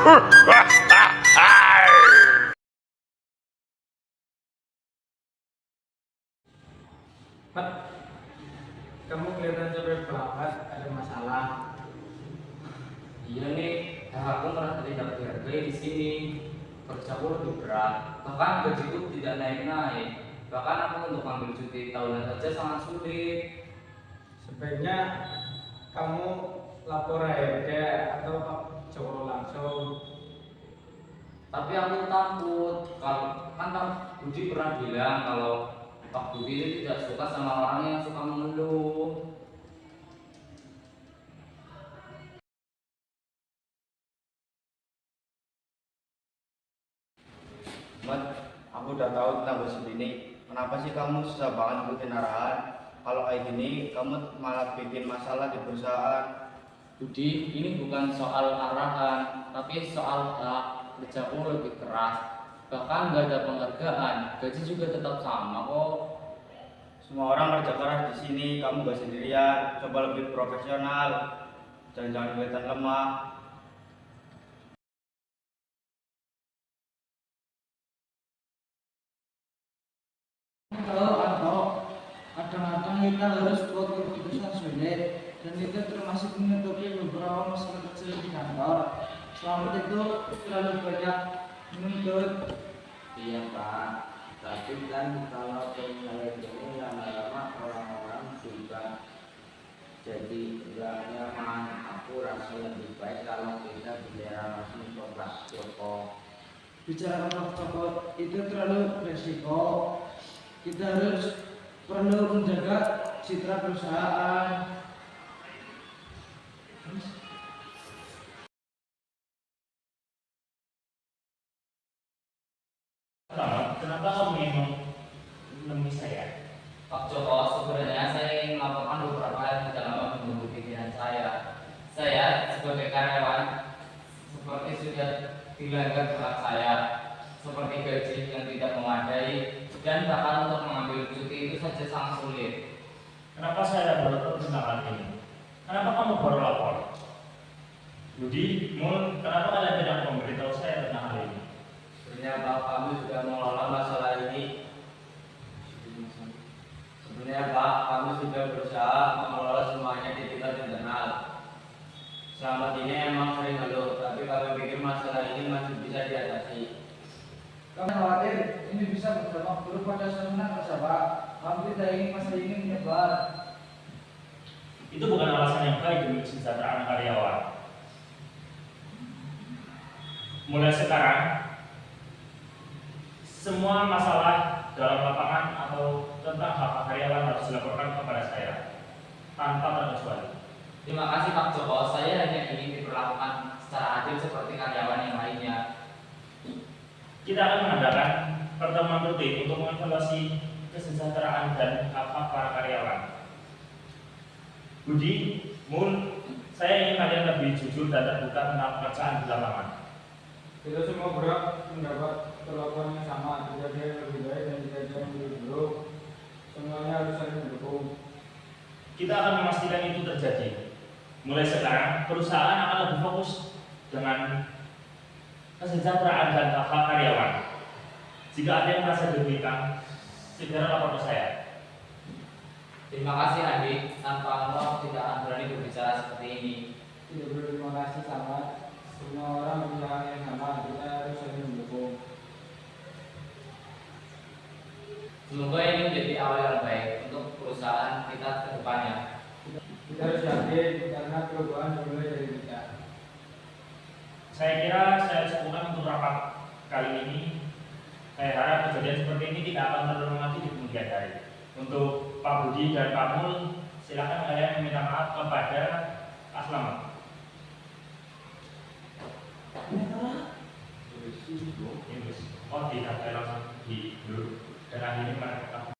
Mat, kamu kelihatan capek banget, ada masalah. Iya nih, aku merasa tidak dihargai di sini. Kerjaku lebih berat, bahkan gajiku tidak naik-naik. Bahkan aku untuk ambil cuti tahunan saja sangat sulit. Sebaiknya kamu lapor aja atau Pak Joko langsung. Tapi aku takut, kalau kan Pak Budi pernah bilang kalau Pak Budi itu tidak suka sama orang yang suka mengeluh. Mat, aku udah tahu tentang bos ini. Kenapa sih kamu susah banget bikin arahan? Kalau kayak gini, kamu malah bikin masalah di perusahaan. Budi, ini bukan soal arahan, tapi soal hak. Kerjaku lebih keras, bahkan nggak ada penghargaan. Gaji juga tetap sama kok. Semua orang kerja keras di sini, kamu gak sendirian. Coba lebih profesional. Jangan kelihatan lemah. Atau kadang-kadang kita harus buat keputusan sulit dan itu termasuk menutupi beberapa masalah kecil di kantor. Selamat itu terlalu banyak menuntut. Iya Pak, tapi kan kalau penyelesaian ini lama-lama orang-orang juga jadi nggak nyaman. Aku rasa lebih baik kalau kita bicara langsung ke Pak Joko. Bicara Pak Joko itu terlalu beresiko. Kita harus perlu menjaga citra perusahaan. Kenapa kamu ingin menemui saya? Pak Joko, sebenarnya saya ingin melaporkan beberapa hal yang tidak lama mengganggu pikiran saya. Saya sebagai karyawan seperti sudah dilanggar hak saya, seperti gaji yang tidak memadai, dan bahkan untuk mengambil cuti itu saja sangat sulit. Kenapa saya baru tahu tentang hal ini? Kenapa kamu baru lapor? Budi, Mul, kenapa kalian tidak memberitahu saya tentang hal ini? Sebenarnya Pak, kami sudah mengelola masalah ini. Sebenarnya Pak, kami sudah berusaha mengelola semuanya di tingkat internal. Selama ini emang sering ngeluh, tapi kami pikir masalah ini masih bisa diatasi. Kami khawatir ini bisa berdampak buruk pada suasana kerja Pak. Kami tidak ingin masalah ini menyebar. Itu bukan alasan yang baik demi kesejahteraan karyawan. Mulai sekarang, semua masalah dalam lapangan atau tentang hak karyawan harus dilaporkan kepada saya tanpa terkecuali. Terima kasih Pak Joko, saya hanya ingin diperlakukan secara adil seperti karyawan yang lainnya. Kita akan mengadakan pertemuan rutin untuk mengevaluasi kesejahteraan dan hak para karyawan. Budi, Mul, saya ingin kalian lebih jujur dan terbuka tentang pekerjaan di lapangan. Kita semua berhak mendapat perlakuan yang sama, tidak ada yang lebih baik dan tidak ada yang lebih buruk. Semuanya harus saling mendukung. Kita akan memastikan itu terjadi. Mulai sekarang, perusahaan akan lebih fokus dengan kesejahteraan dan hak karyawan. Jika ada yang merasa dirugikan, segera lapor ke saya. Terima kasih adik, tanpa engkau tidak akan berani berbicara seperti ini. Tidak perlu terima kasih sama. Semua orang punya hak yang sama, kita harus saling mendukung. Semoga ini menjadi awal yang baik untuk perusahaan kita ke depannya. Kita harus yakin karena perubahan dimulai dari kita. Saya kira saya cukupkan untuk rapat kali ini. Saya harap kejadian seperti ini tidak akan terulang lagi di kemudian hari. Untuk Pak Budi dan Pak Mul, silakan kalian meminta maaf kepada Pak Slamet. Oh, tidak, saya langsung di dulu. Dan akhirnya mereka